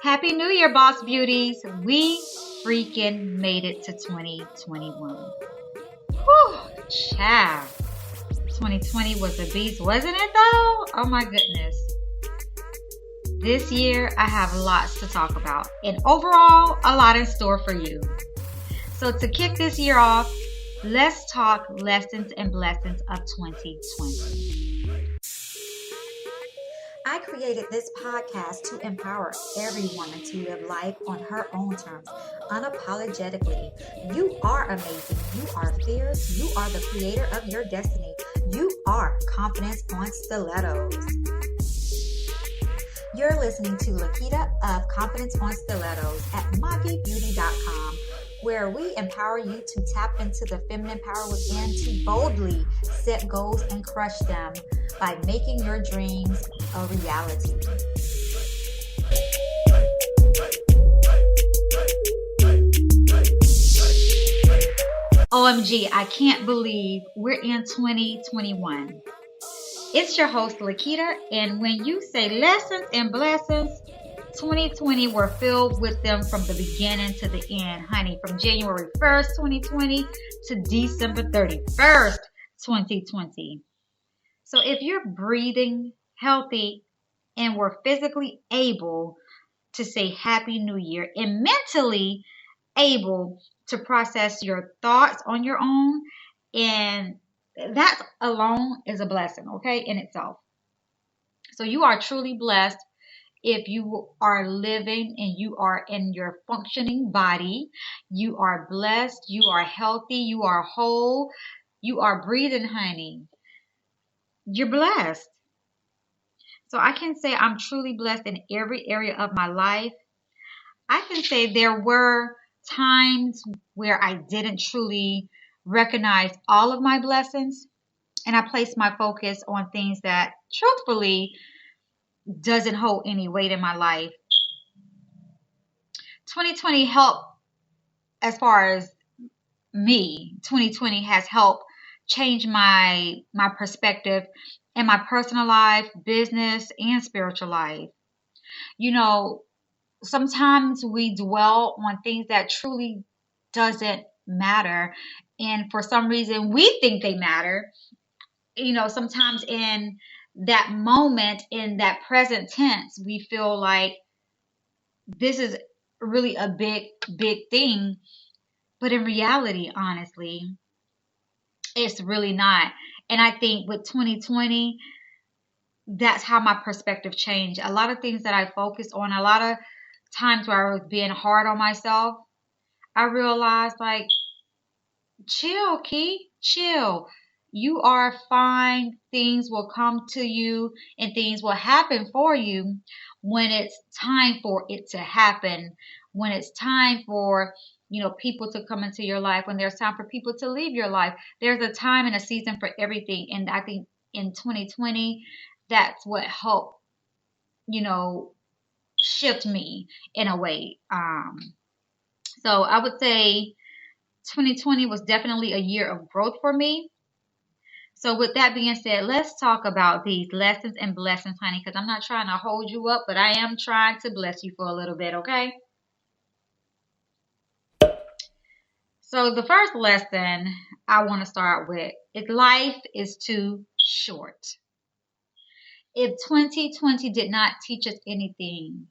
Happy New Year, Boss Beauties. We freaking made it to 2021. Whew, child. 2020 was a beast, wasn't it though? Oh my goodness. This year, I have lots to talk about. And overall, a lot in store for you. So to kick this year off, let's talk lessons and blessings of 2020. I created this podcast to empower every woman to live life on her own terms, unapologetically. You are amazing. You are fierce. You are the creator of your destiny. You are confidence on stilettos. You're listening to Lakita of Confidence on Stilettos at MagiBeauty.com, where we empower you to tap into the feminine power within to boldly set goals and crush them by making your dreams a reality. OMG, I can't believe we're in 2021. It's your host, Lakita, and when you say lessons and blessings, 2020 were filled with them from the beginning to the end, honey, from January 1st, 2020 to December 31st, 2020. So if you're breathing, healthy, and were physically able to say Happy New Year and mentally able to process your thoughts on your own, and that alone is a blessing, okay, in itself. So you are truly blessed if you are living and you are in your functioning body. You are blessed, you are healthy, you are whole, you are breathing, honey. You're blessed. So I can say I'm truly blessed in every area of my life. I can say there were times where I didn't truly recognize all of my blessings, and I placed my focus on things that truthfully doesn't hold any weight in my life. 2020 helped as far as me. 2020 has helped change my perspective in my personal life, business, and spiritual life. You know, sometimes we dwell on things that truly doesn't matter, and for some reason we think they matter. You know, sometimes in that moment, in that present tense, we feel like this is really a big thing, but in reality, honestly, it's really not. And I think with 2020, that's how my perspective changed. A lot of things that I focused on, a lot of times where I was being hard on myself, I realized, like, chill, Key, chill. You are fine. Things will come to you and things will happen for you when it's time for it to happen. When it's time for, people to come into your life, when there's time for people to leave your life. There's a time and a season for everything. And I think in 2020, that's what helped, shift me in a way. So I would say 2020 was definitely a year of growth for me. So with that being said, let's talk about these lessons and blessings, honey, because I'm not trying to hold you up, but I am trying to bless you for a little bit, okay? So the first lesson I want to start with is life is too short. If 2020 did not teach us anything,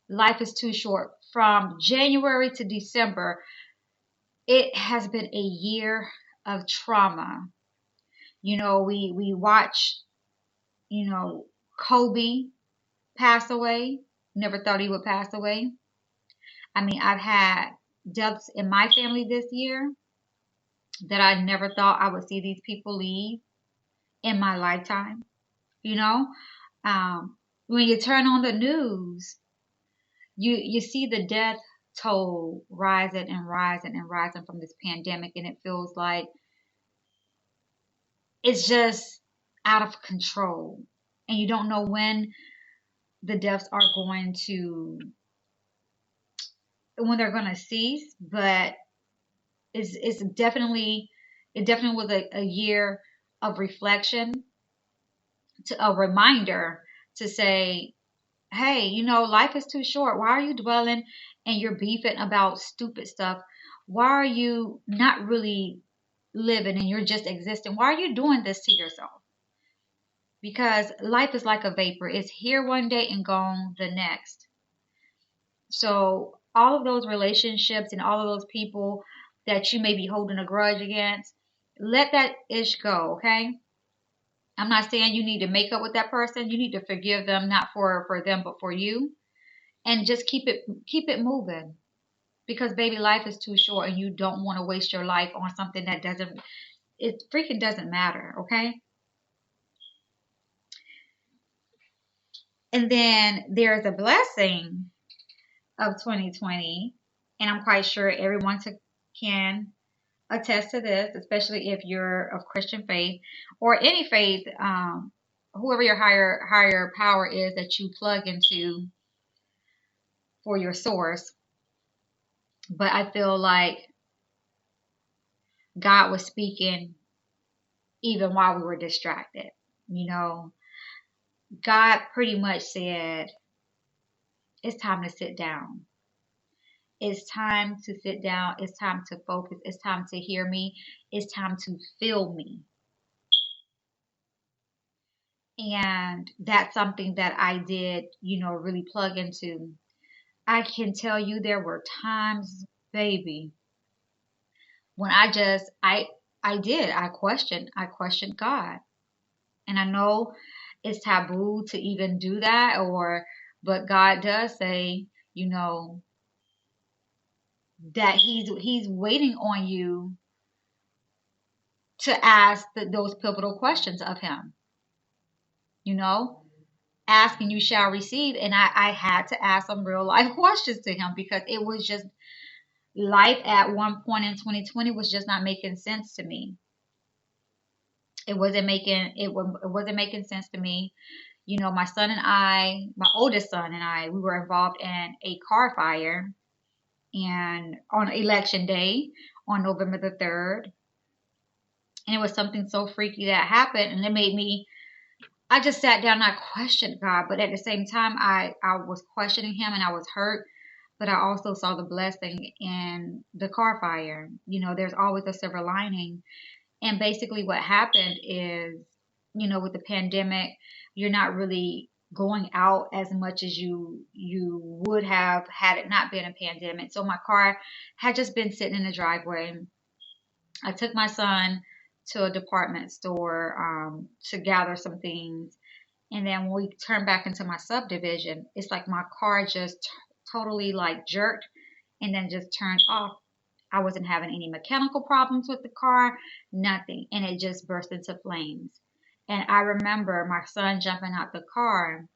life is too short. From January to December, it has been a year of trauma. We watch, Kobe pass away. Never thought he would pass away. I mean, I've had deaths in my family this year that I never thought I would see these people leave in my lifetime. When you turn on the news, you see the death toll rising and rising and rising from this pandemic, and it feels like it's just out of control, and you don't know when the deaths are going to, when they're going to cease. But it definitely was a year of reflection, to a reminder to say, hey, life is too short. Why are you dwelling and you're beefing about stupid stuff? Why are you not really living and you're just existing? Why are you doing this to yourself? Because life is like a vapor. It's here one day and gone the next. So all of those relationships and all of those people that you may be holding a grudge against, let that ish go, okay? I'm not saying you need to make up with that person. You need to forgive them, not for them, but for you. And just keep it moving. Because baby, life is too short and you don't want to waste your life on something that it freaking doesn't matter, okay? And then there's a blessing of 2020, and I'm quite sure everyone can attest to this, especially if you're of Christian faith or any faith, whoever your higher power is that you plug into for your source. But I feel like God was speaking even while we were distracted. God pretty much said, it's time to sit down. It's time to sit down. It's time to focus. It's time to hear me. It's time to feel me. And that's something that I did, really plug into. I can tell you there were times, baby, when I questioned God. And I know it's taboo to even do that, but God does say, that he's waiting on you to ask those pivotal questions of him. Ask and you shall receive. And I had to ask some real life questions to him because it was just life at one point in 2020 was just not making sense to me. It wasn't making sense to me. My oldest son and I, we were involved in a car fire, and on election day, on November the 3rd, and it was something so freaky that happened, and it made me. I just sat down and I questioned God, but at the same time, I was questioning Him and I was hurt, but I also saw the blessing in the car fire. There's always a silver lining. And basically what happened is, with the pandemic, you're not really going out as much as you would have had it not been a pandemic. So my car had just been sitting in the driveway. I took my son to a department store to gather some things. And then when we turned back into my subdivision, it's like my car just totally like jerked and then just turned off. I wasn't having any mechanical problems with the car, nothing. And it just burst into flames. And I remember my son jumping out the car.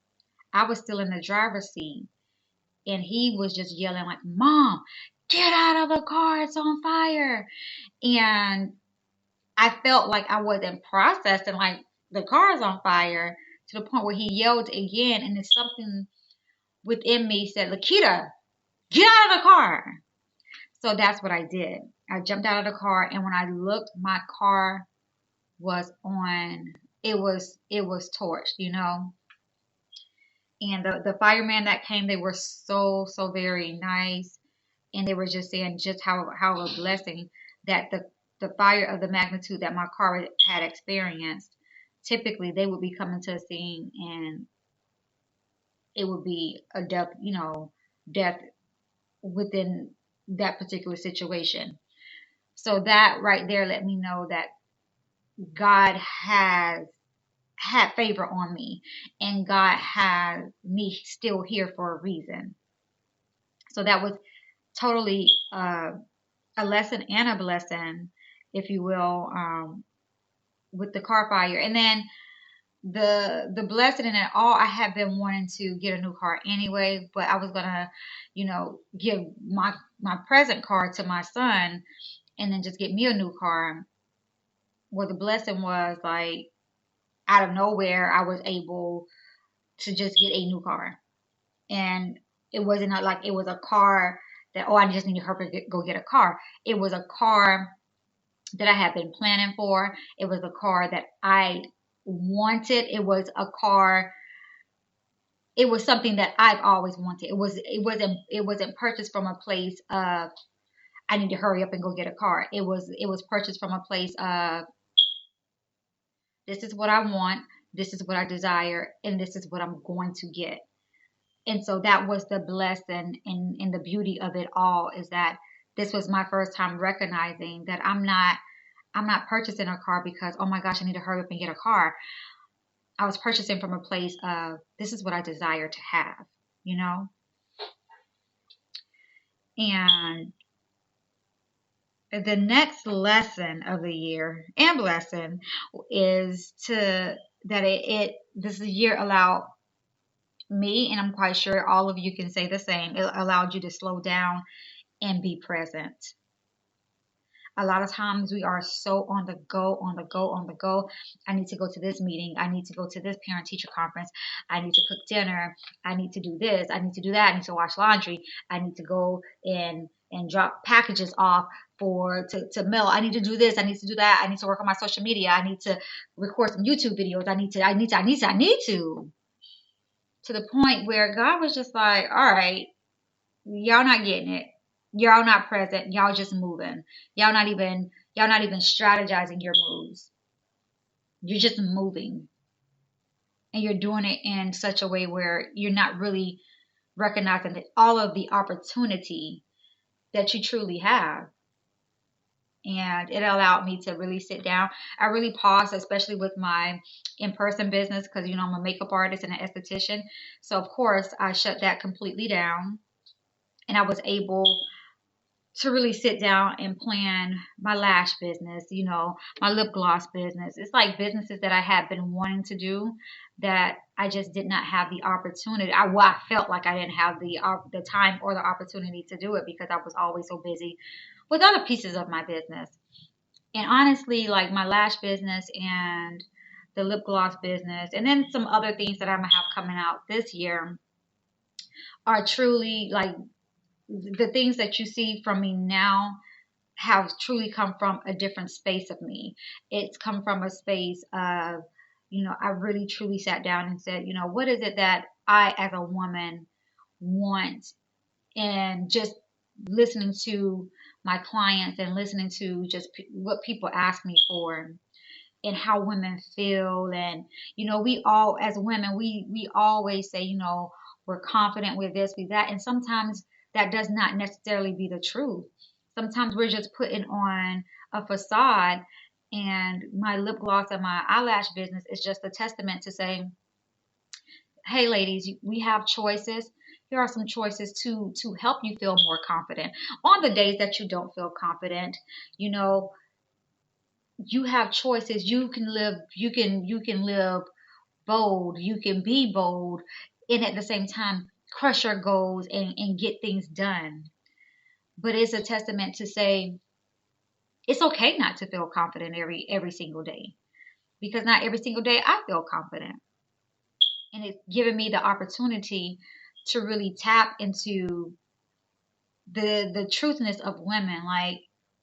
I was still in the driver's seat. And he was just yelling like, "Mom, get out of the car. It's on fire." And I felt like I wasn't processing, like the car is on fire, to the point where he yelled again. And it's something within me said, "Lakita, get out of the car." So that's what I did. I jumped out of the car, and when I looked, my car was on. It was torched, And the firemen that came, they were so very nice, and they were just saying just how a blessing that the fire of the magnitude that my car had experienced. Typically, they would be coming to the scene, and it would be a death within that particular situation. So that right there let me know that God has had favor on me, and God has me still here for a reason. So that was totally a lesson and a blessing, if you will, with the car fire. And then the blessing in it all, I have been wanting to get a new car anyway, but I was gonna, give my present car to my son and then just get me a new car. Well, the blessing was like out of nowhere, I was able to just get a new car. And it wasn't like it was a car that, I just need to help her go get a car. It was a car that I had been planning for. It was a car that I wanted. It was a car. it was something that I've always wanted. It wasn't purchased from a place of I need to hurry up and go get a car. It was purchased from a place of this is what I want, this is what I desire, and this is what I'm going to get. And so that was the blessing and the beauty of it all, is that this was my first time recognizing that I'm not purchasing a car because, oh my gosh, I need to hurry up and get a car. I was purchasing from a place of this is what I desire to have, you know? And the next lesson of the year and blessing is this year allowed me, and I'm quite sure all of you can say the same, it allowed you to slow down and be present. A lot of times we are so on the go, on the go, on the go. I need to go to this meeting. I need to go to this parent teacher conference. I need to cook dinner. I need to do this. I need to do that. I need to wash laundry. I need to go and drop packages off to mail. I need to do this. I need to do that. I need to work on my social media. I need to record some YouTube videos. I need to. To the point where God was just like, all right, y'all not getting it. Y'all not present. Y'all just moving. Y'all not even strategizing your moves. You're just moving. And you're doing it in such a way where you're not really recognizing that all of the opportunity that you truly have. And it allowed me to really sit down. I really paused, especially with my in-person business, because, I'm a makeup artist and an esthetician. So, of course, I shut that completely down. And I was able to really sit down and plan my lash business, my lip gloss business. It's like businesses that I had been wanting to do that I just did not have the opportunity. I felt like I didn't have the time or the opportunity to do it because I was always so busy with other pieces of my business. And honestly, like my lash business and the lip gloss business, and then some other things that I'm going to have coming out this year are truly like, the things that you see from me now have truly come from a different space of me. It's come from a space of, I really truly sat down and said, what is it that I as a woman want? And just listening to my clients and listening to just what people ask me for and how women feel. And, we all, as women, we always say, we're confident with this, with that. And sometimes that does not necessarily be the truth. Sometimes we're just putting on a facade, and my lip gloss and my eyelash business is just a testament to say, hey ladies, we have choices. Here are some choices to help you feel more confident. On the days that you don't feel confident, you have choices. You can live bold, you can be bold, and at the same time crush your goals and get things done. But it's a testament to say it's okay not to feel confident every single day, because not every single day I feel confident. And it's given me the opportunity to really tap into the truthness of women. Like,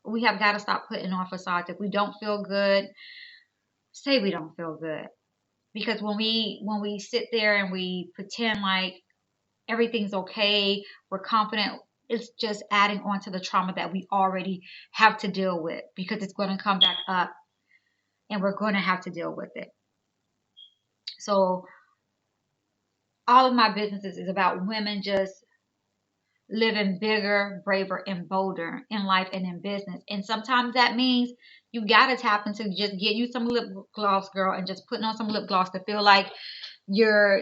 we have got to stop putting on facades. If we don't feel good, say we don't feel good. Because when we sit there and we pretend like everything's okay, we're confident, it's just adding on to the trauma that we already have to deal with, because it's going to come back up and we're going to have to deal with it. So all of my businesses is about women just living bigger, braver, and bolder in life and in business. And sometimes that means you got to tap into just get you some lip gloss, girl, and just putting on some lip gloss to feel like you're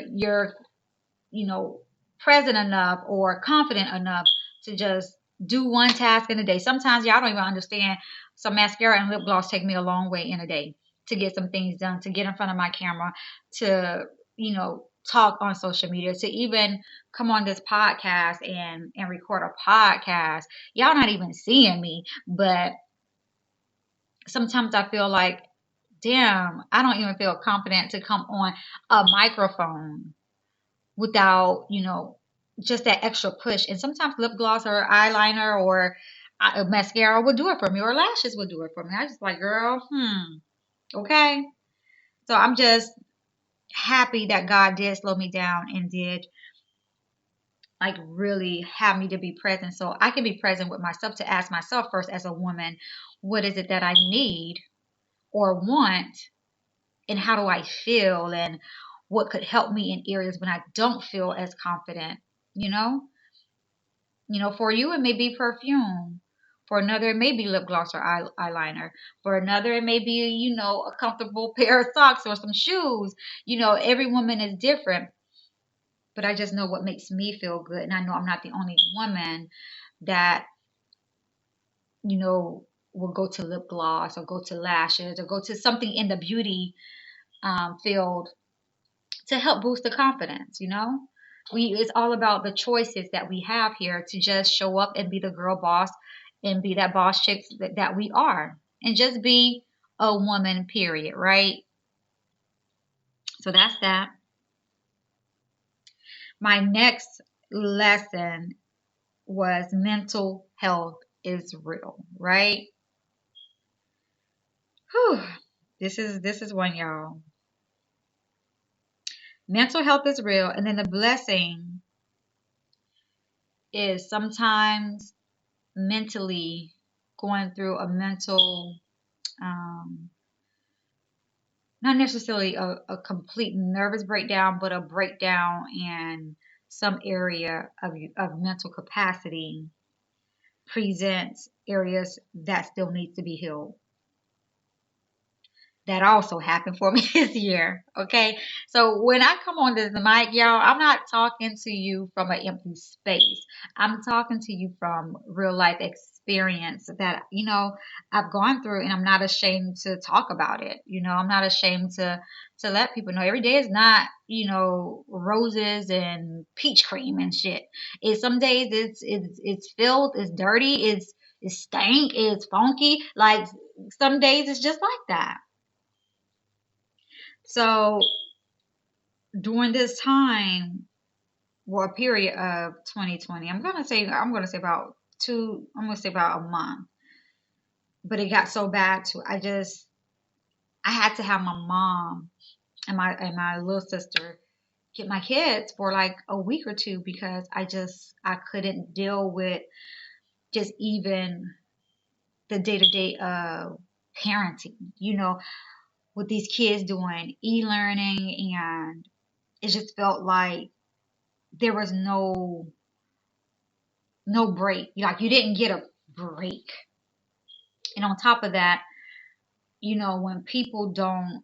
present enough or confident enough to just do one task in a day. Sometimes y'all don't even understand. Some mascara and lip gloss take me a long way in a day to get some things done, to get in front of my camera, to, talk on social media, to even come on this podcast and record a podcast. Y'all not even seeing me, but sometimes I feel like, damn, I don't even feel confident to come on a microphone without, just that extra push. And sometimes lip gloss or eyeliner or mascara would do it for me, or lashes would do it for me. I just like, girl, okay. So I'm just happy that God did slow me down and did like really have me to be present, so I can be present with myself, to ask myself first as a woman, what is it that I need or want, and how do I feel, and what could help me in areas when I don't feel as confident. you know for you it may be perfume, for another it may be lip gloss or eyeliner, for another it may be a comfortable pair of socks or some shoes. Every woman is different, but I just know what makes me feel good. And I know I'm not the only woman that, will go to lip gloss or go to lashes or go to something in the beauty field to help boost the confidence. It's all about the choices that we have here to just show up and be the girl boss and be that boss chick that we are, and just be a woman, period, right? So that's that. My next lesson was mental health is real, right? Whew. This is one, y'all. Mental health is real, and then the blessing is sometimes mentally going through a mental, not necessarily a complete nervous breakdown, but a breakdown in some area of mental capacity presents areas that still need to be healed. That also happened for me this year. Okay. So when I come on this mic, y'all, I'm not talking to you from an empty space. I'm talking to you from real life experience that, I've gone through, and I'm not ashamed to talk about it. I'm not ashamed to let people know every day is not, roses and peach cream and shit. Some days it's filled, it's dirty, it's stank, it's funky. Like some days it's just like that. So during this time, well, a period of 2020, I'm gonna say about a month, but it got so bad too. I had to have my mom and my little sister get my kids for like a week or two, because I couldn't deal with just even the day-to-day of parenting, with these kids doing e-learning, and it just felt like there was no break. Like you didn't get a break. And on top of that, when people don't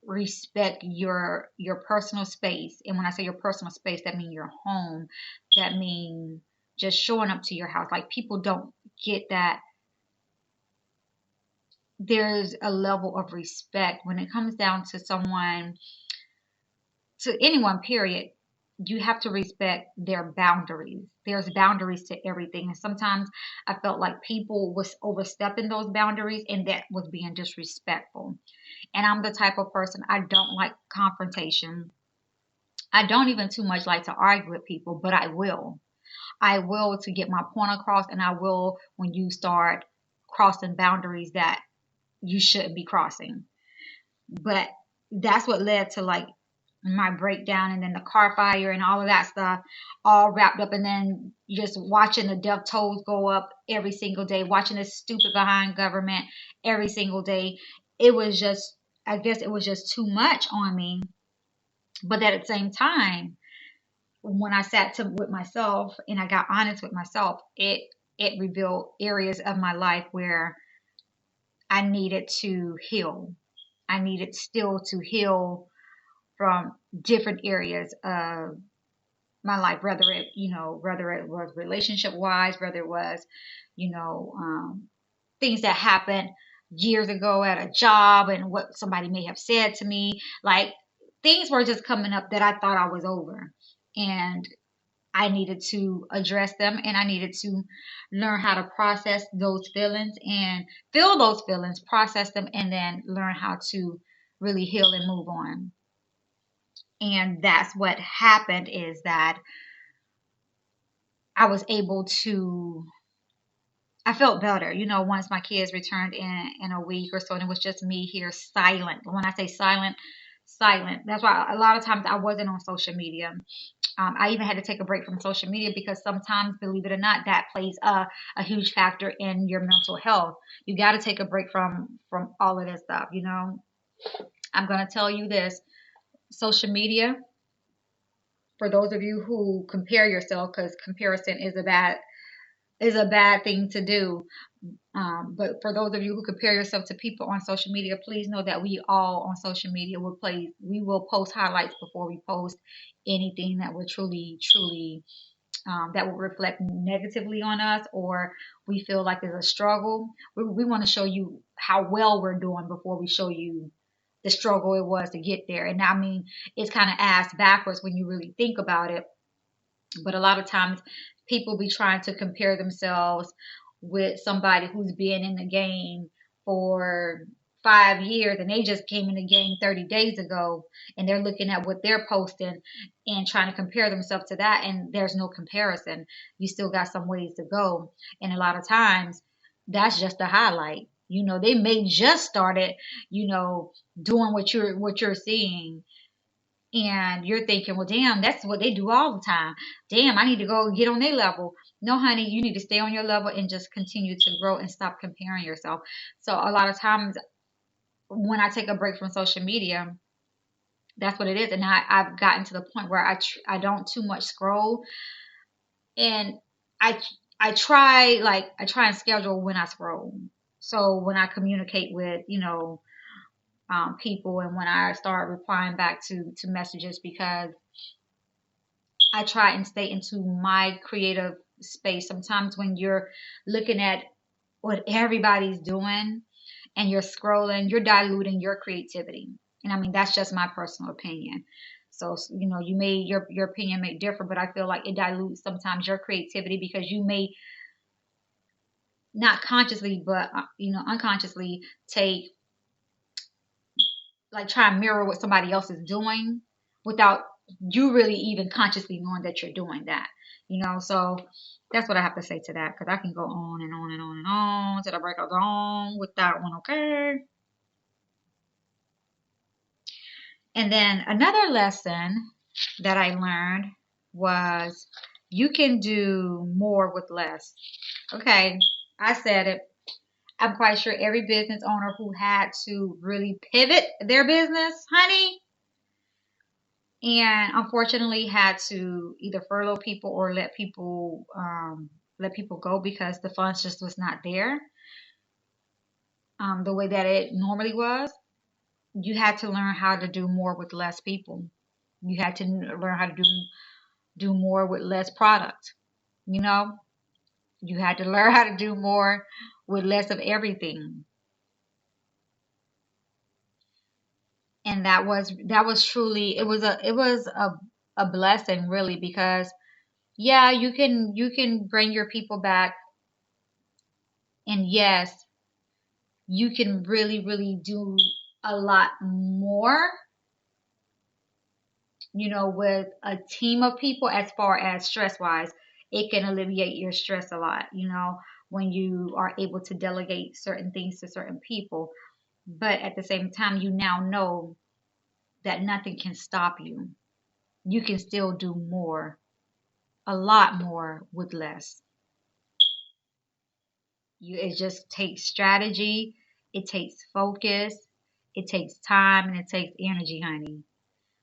respect your personal space, and when I say your personal space, that means your home, that means just showing up to your house. Like people don't get that there's a level of respect when it comes down to someone, to anyone, period. You have to respect their boundaries. There's boundaries to everything. And sometimes I felt like people was overstepping those boundaries, and that was being disrespectful. And I'm the type of person, I don't like confrontation. I don't even too much like to argue with people, but I will. I will to get my point across, and I will when you start crossing boundaries that you shouldn't be crossing. But that's what led to like my breakdown, and then the car fire and all of that stuff all wrapped up, and then just watching the death tolls go up every single day, watching this stupid behind government every single day. It was just, I guess it was just too much on me. But at the same time, when I with myself and I got honest with myself, it revealed areas of my life where I needed to heal. I needed still to heal from different areas of my life, whether it was relationship wise, whether it was, things that happened years ago at a job, and what somebody may have said to me. Like things were just coming up that I thought I was over, and I needed to address them, and I needed to learn how to process those feelings and feel those feelings, process them, and then learn how to really heal and move on. And that's what happened, is that I was able to, I felt better, once my kids returned in a week or so, and it was just me here silent. When I say silent, silent. That's why a lot of times I wasn't on social media. I even had to take a break from social media because sometimes, believe it or not, that plays a huge factor in your mental health. You got to take a break from all of this stuff. I'm gonna tell you this: social media, for those of you who compare yourself, because comparison is a bad thing to do. But for those of you who compare yourself to people on social media, please know that we all on social media we will post highlights before we post anything that will truly that will reflect negatively on us, or we feel like there's a struggle. We want to show you how well we're doing before we show you the struggle it was to get there. And I mean, it's kind of ass backwards when you really think about it. But a lot of times people be trying to compare themselves with somebody who's been in the game for 5 years and they just came in the game 30 days ago, and they're looking at what they're posting and trying to compare themselves to that, and there's no comparison. You still got some ways to go. And a lot of times that's just a highlight. They may just started, doing what you're seeing, and you're thinking, well, damn, that's what they do all the time. Damn, I need to go get on their level. No, honey, you need to stay on your level and just continue to grow and stop comparing yourself. So a lot of times when I take a break from social media, that's what it is. And I've gotten to the point where I don't too much scroll, and I I try and schedule when I scroll. So when I communicate with people, and when I start replying back to messages, because I try and stay into my creative space. Sometimes when you're looking at what everybody's doing and you're scrolling, you're diluting your creativity. And I mean, that's just my personal opinion. So, your opinion may differ, but I feel like it dilutes sometimes your creativity, because you may not consciously, but, unconsciously try and mirror what somebody else is doing without you really even consciously knowing that you're doing that. So that's what I have to say to that, because I can go on and on and on and on till the break of dawn with that one, okay? And then another lesson that I learned was you can do more with less. Okay, I said it. I'm quite sure every business owner who had to really pivot their business, honey, and unfortunately had to either furlough people or let people go because the funds just was not there the way that it normally was. You had to learn how to do more with less people. You had to learn how to do more with less product. You had to learn how to do more with less of everything. And that was truly, it was a blessing, really, because yeah, you can bring your people back, and yes, you can really do a lot more, with a team of people. As far as stress wise, it can alleviate your stress a lot, when you are able to delegate certain things to certain people. But at the same time, you now know that nothing can stop you. You can still do more, a lot more with less. It just takes strategy, it takes focus, it takes time, and it takes energy, honey.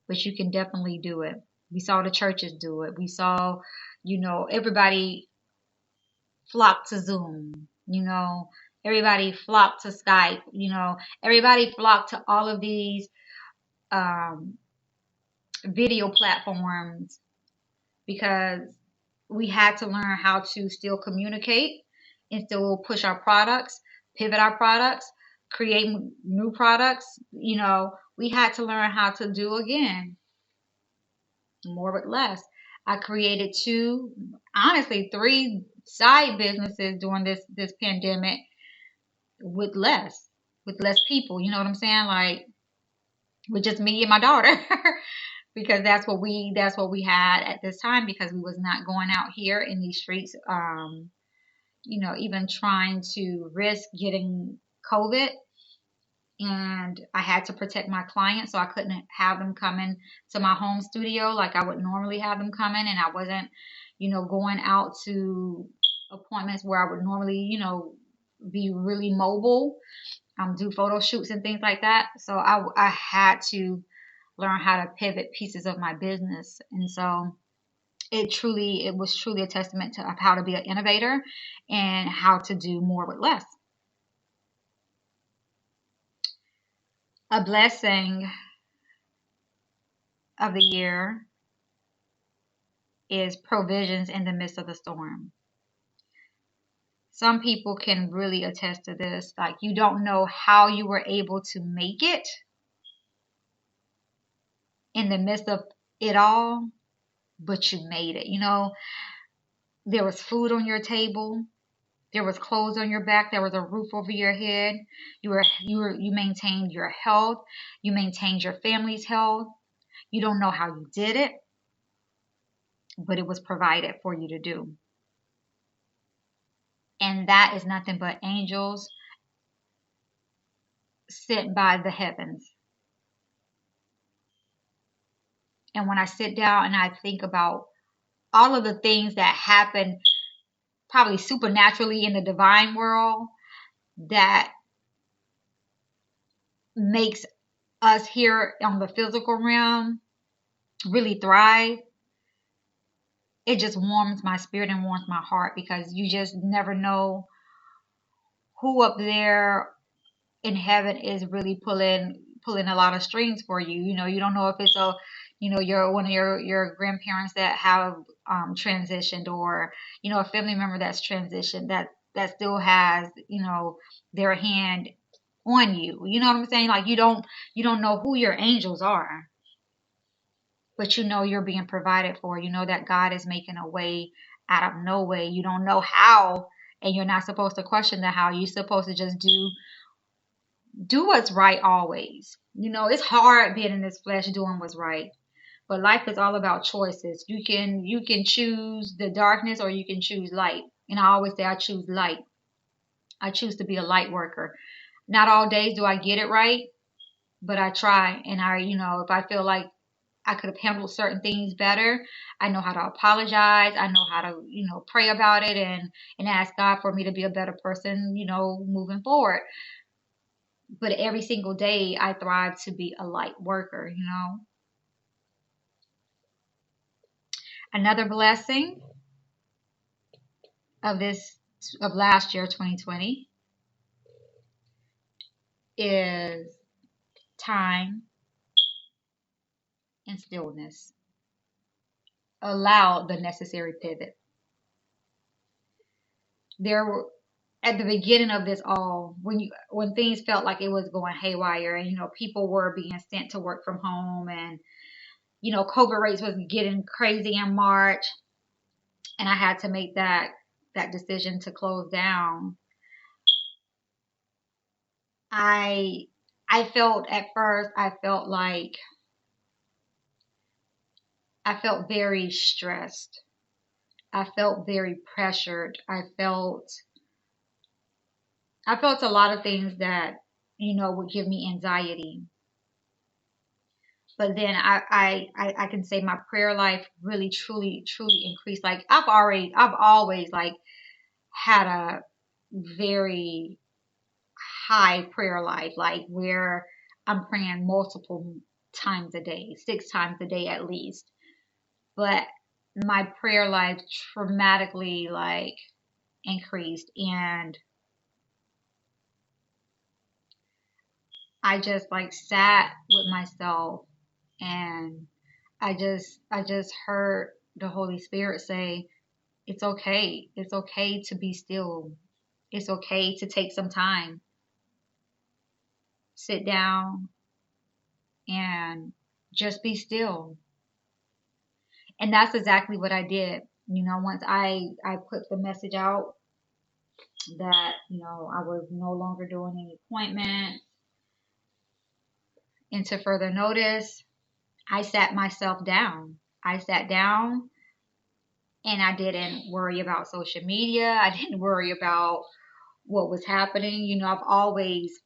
But you can definitely do it. We saw the churches do it. We saw, everybody flock to Zoom. Everybody flocked to Skype. Everybody flocked to all of these um, video platforms, because we had to learn how to still communicate and still push our products, pivot our products, create new products. We had to learn how to do, again, more with less. I created three side businesses during this pandemic with less people. You know what I'm saying? Like, with just me and my daughter. Because that's what we had at this time, because we was not going out here in these streets, even trying to risk getting COVID. and I had to protect my clients, so I couldn't have them come in to my home studio like I would normally have them come in, and I wasn't, going out to appointments where I would normally, be really mobile, do photo shoots and things like that. So I had to learn how to pivot pieces of my business, and so it was truly a testament to how to be an innovator and how to do more with less. A blessing of the year is provisions in the midst of the storm. Some people can really attest to this. Like, you don't know how you were able to make it in the midst of it all, but you made it. There was food on your table. There was clothes on your back. There was a roof over your head. You maintained your health. You maintained your family's health. You don't know how you did it, but it was provided for you to do. And that is nothing but angels sent by the heavens. And when I sit down and I think about all of the things that happen probably supernaturally in the divine world that makes us here on the physical realm really thrive, it just warms my spirit and warms my heart, because you just never know who up there in heaven is really pulling a lot of strings for you. You don't know if it's one of your grandparents that have transitioned, or a family member that's transitioned that still has their hand on you. You know what I'm saying? Like, you don't know who your angels are, but you're being provided for. You know that God is making a way out of no way. You don't know how, and you're not supposed to question the how. You're supposed to just do what's right always. It's hard being in this flesh doing what's right, but life is all about choices. You can choose the darkness, or you can choose light. And I always say I choose light. I choose to be a light worker. Not all days do I get it right, but I try. And if I feel like I could have handled certain things better, I know how to apologize. I know how to, pray about it and ask God for me to be a better person, moving forward. But every single day I thrive to be a light worker. Another blessing of last year, 2020, is time and stillness. Allow the necessary pivot. There were, at the beginning of this all, when things felt like it was going haywire, and people were being sent to work from home, and COVID rates was getting crazy in March, and I had to make that decision to close down. I felt at first, I felt very stressed. I felt very pressured. I felt a lot of things that, would give me anxiety. But then I can say my prayer life really, truly, truly increased. Like, I've always like had a very high prayer life, like where I'm praying multiple times a day, 6 times a day at least. But my prayer life dramatically like increased, and I just like sat with myself, and I just heard the Holy Spirit say, it's okay. It's okay to be still. It's okay to take some time. Sit down and just be still. And that's exactly what I did. Once I put the message out that, I was no longer doing any appointments, into further notice, I sat myself down. I sat down, and I didn't worry about social media. I didn't worry about what was happening. I've always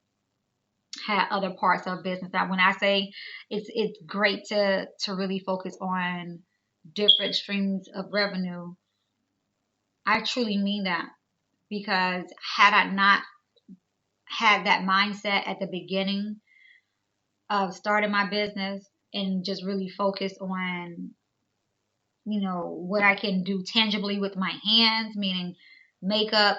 had other parts of business. Now, when I say it's great to really focus on different streams of revenue, I truly mean that, because had I not had that mindset at the beginning of starting my business and just really focus on, what I can do tangibly with my hands, meaning makeup,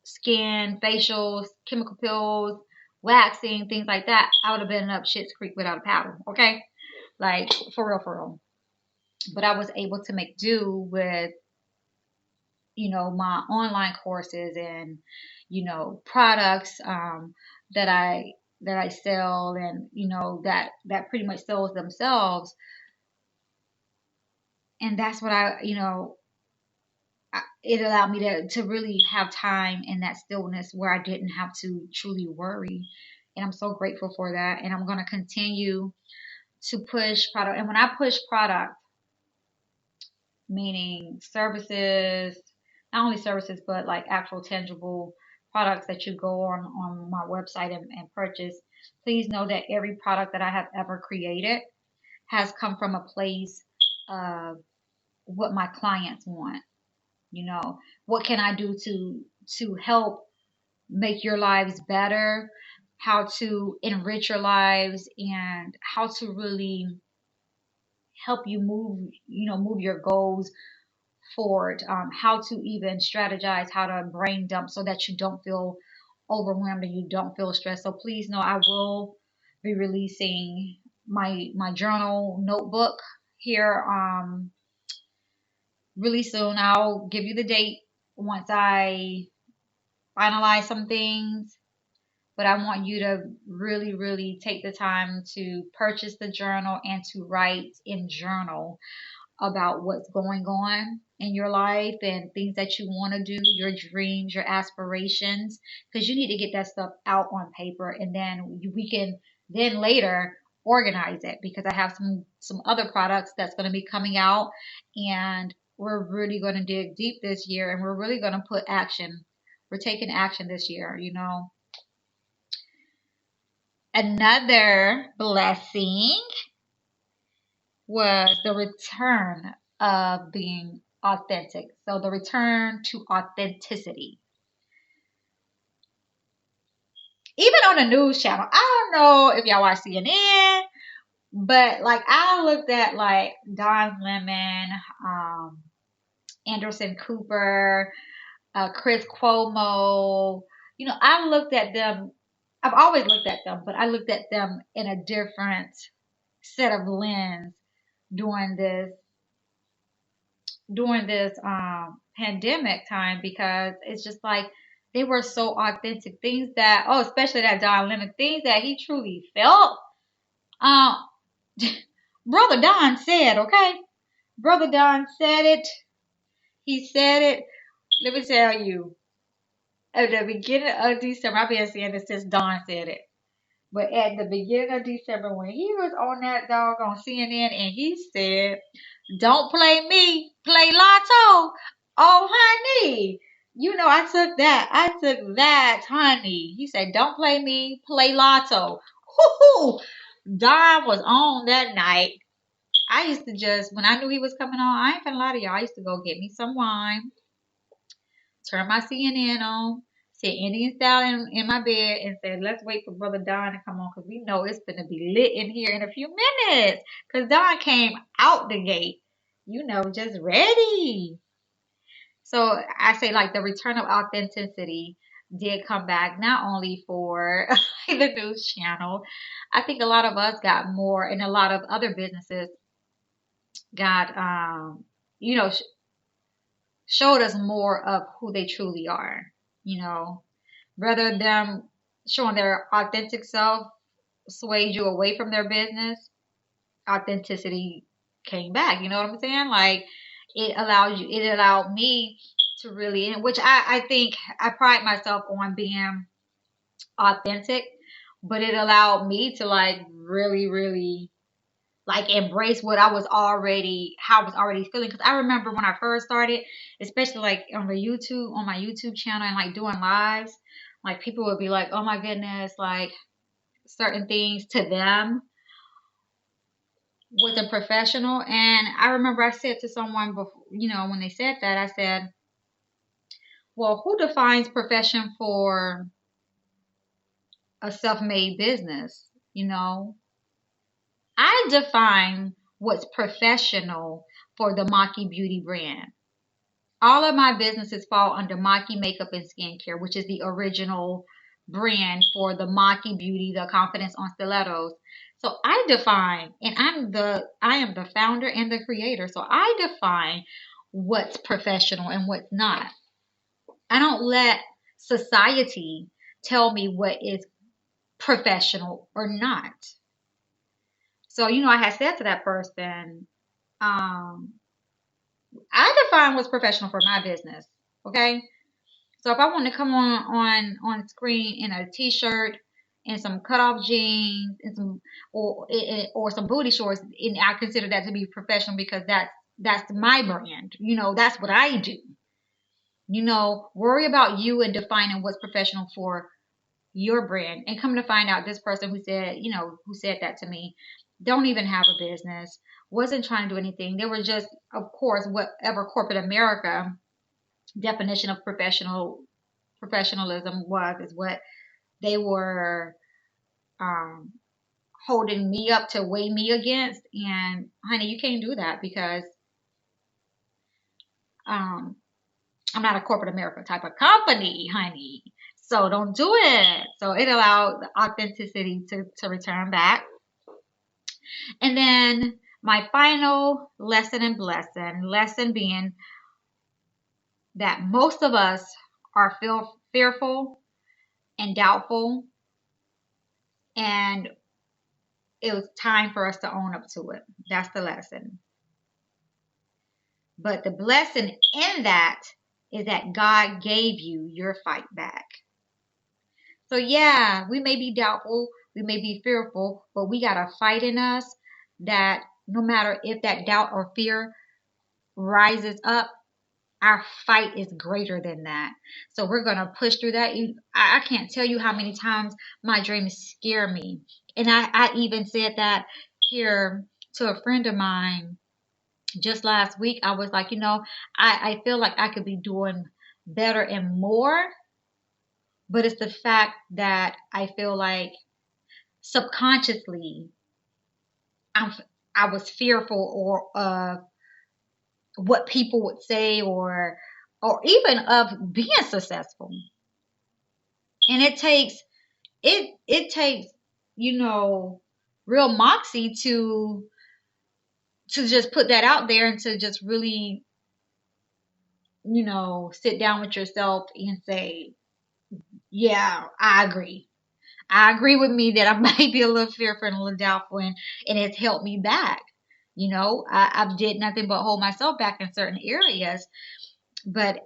skin, facials, chemical peels, waxing, things like that, I would have been up shit's creek without a paddle. Okay? Like, for real, for real. But I was able to make do with, my online courses and, products, that I sell, and, that pretty much sells themselves. And that's what it allowed me to really have time in that stillness where I didn't have to truly worry. And I'm so grateful for that. And I'm going to continue to push product. And when I push product, meaning services, not only services, but like actual tangible products that you go on my website and purchase, please know that every product that I have ever created has come from a place of what my clients want. What can I do to help make your lives better, how to enrich your lives, and how to really help you move your goals forward, how to even strategize how to brain dump so that you don't feel overwhelmed and you don't feel stressed. So please know I will be releasing my journal notebook here really soon. I'll give you the date once I finalize some things, but I want you to really, really take the time to purchase the journal and to write in journal about what's going on in your life and things that you want to do, your dreams, your aspirations, because you need to get that stuff out on paper, and then we can then later organize it, because I have some other products that's going to be coming out, and we're really going to dig deep this year, and we're really going to put action. We're taking action this year, Another blessing was the return of being authentic. So the return to authenticity. Even on the news channel, I don't know if y'all watch CNN, but like I looked at like Don Lemon, Anderson Cooper, Chris Cuomo. I looked at them. I've always looked at them, but I looked at them in a different set of lens during this pandemic time, because it's just like they were so authentic. Things that, especially that Don Lemon, things that he truly felt. Brother Don said, okay? Brother Don said it. He said it. Let me tell you, at the beginning of December, I've been saying this since Don said it. But at the beginning of December, when he was on that dog on CNN and he said, "Don't play me, play Lotto." Oh, honey. I took that. I took that, honey. He said, "Don't play me, play Lotto." Whoo-hoo. Don was on that night. I used to just, when I knew he was coming on, I ain't gonna lie to y'all, I used to go get me some wine, turn my CNN on, sit Indian style in my bed, and say, "Let's wait for Brother Don to come on, because we know it's going to be lit in here in a few minutes." Because Don came out the gate, just ready. So I say, like, the return of authenticity did come back, not only for the news channel. I think a lot of us got more, and a lot of other businesses got, showed us more of who they truly are, rather than showing their authentic self swayed you away from their business. Authenticity came back, you know what I'm saying? Like, it allowed me to really, which I think I pride myself on being authentic, but it allowed me to like really, really like embrace what I was already, how I was already feeling. Because I remember when I first started, especially like on my YouTube channel, and like doing lives, like people would be like, "Oh my goodness, like certain things to them wasn't professional. And I remember I said to someone before, when they said that, I said, well, who defines profession for a self-made business? I define what's professional for the Maki Beauty brand. All of my businesses fall under Maki Makeup and Skincare, which is the original brand for the Maki Beauty, the Confidence on Stilettos. So I define, and I am the founder and the creator. So I define what's professional and what's not. I don't let society tell me what is professional or not. So, I had said to that person, I define what's professional for my business. Okay. So if I want to come on screen in a t-shirt and some cutoff jeans and some or some booty shorts, and I consider that to be professional because that's my brand. That's what I do. Worry about you and defining what's professional for your brand. And come to find out, this person who said that to me don't even have a business, wasn't trying to do anything. They were just, of course, whatever corporate America definition of professionalism is what they were holding me up to weigh me against. And honey, you can't do that because I'm not a corporate America type of company, honey. So don't do it. So it allowed the authenticity to return back. And then my final lesson and lesson being that most of us are fearful and doubtful, and it was time for us to own up to it. That's the lesson. But the blessing in that is that God gave you your fight back. So yeah, we may be doubtful, we may be fearful, but we got a fight in us that no matter if that doubt or fear rises up, our fight is greater than that. So we're going to push through that. I can't tell you how many times my dreams scare me. And I even said that here to a friend of mine just last week. I was like, I feel like I could be doing better and more. But it's the fact that I feel like subconsciously I was fearful or what people would say or even of being successful. And it takes real moxie to just put that out there and to just really sit down with yourself and say, yeah, I agree. I agree with me that I might be a little fearful and a little doubtful, and it's helped me back. I did nothing but hold myself back in certain areas. But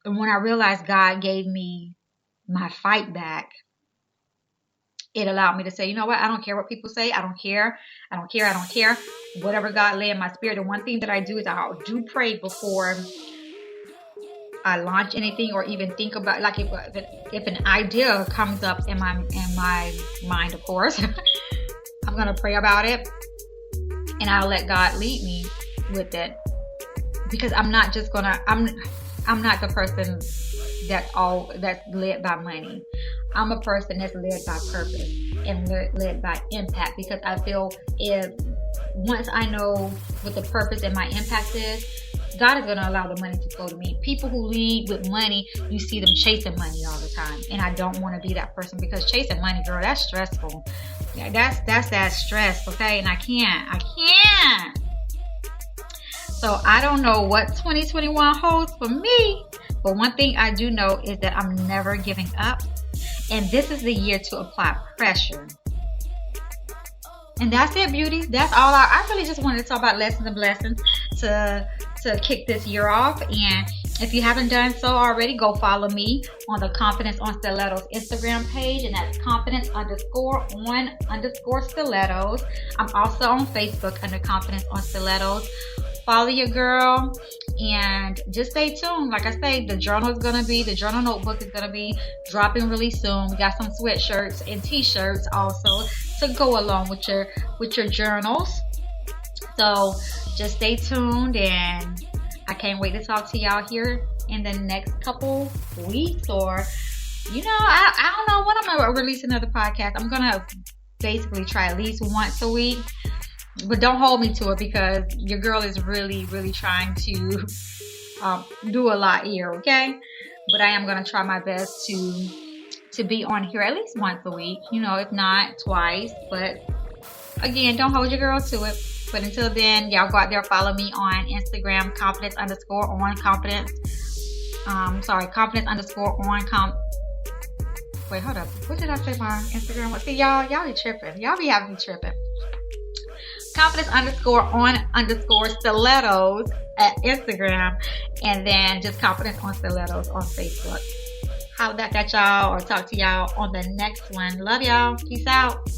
when I realized God gave me my fight back, it allowed me to say, you know what? I don't care what people say. I don't care. Whatever God lay in my spirit. The one thing that I do is I do pray before I launch anything or even think about, like if an idea comes up in my mind, of course, I'm going to pray about it and I'll let God lead me with it, because I'm not just going to, I'm not the person that's led by money. I'm a person that's led by purpose and led by impact, because I feel if once I know what the purpose and my impact is, God is going to allow the money to flow to me. People who lead with money, you see them chasing money all the time. And I don't want to be that person, because chasing money, girl, that's stressful. Yeah, that's that stress, okay? And I can't. So I don't know what 2021 holds for me. But one thing I do know is that I'm never giving up. And this is the year to apply pressure. And that's it, beauties. That's all. I really just wanted to talk about lessons and blessings to kick this year off. And if you haven't done so already, go follow me on the Confidence on Stilettos Instagram page, and that's confidence_on_stilettos. I'm also on Facebook under Confidence on Stilettos. Follow your girl And just stay tuned. Like I say, the journal notebook is gonna be dropping really soon. We got some sweatshirts and t-shirts also to go along with your journals. So just stay tuned, and I can't wait to talk to y'all here in the next couple weeks, or I don't know when I'm gonna release another podcast. I'm gonna basically try at least once a week, but don't hold me to it because your girl is really, really trying to do a lot here, okay? But I am gonna try my best to be on here at least once a week, if not twice. But again, don't hold your girl to it. But until then, y'all go out there, follow me on Instagram, confidence_on. Wait, hold up. What did I say my Instagram was? See, y'all be tripping. Y'all be having me tripping. Confidence_on_stilettos at Instagram, and then just Confidence on Stilettos on Facebook. Holla back at y'all, or talk to y'all on the next one. Love y'all. Peace out.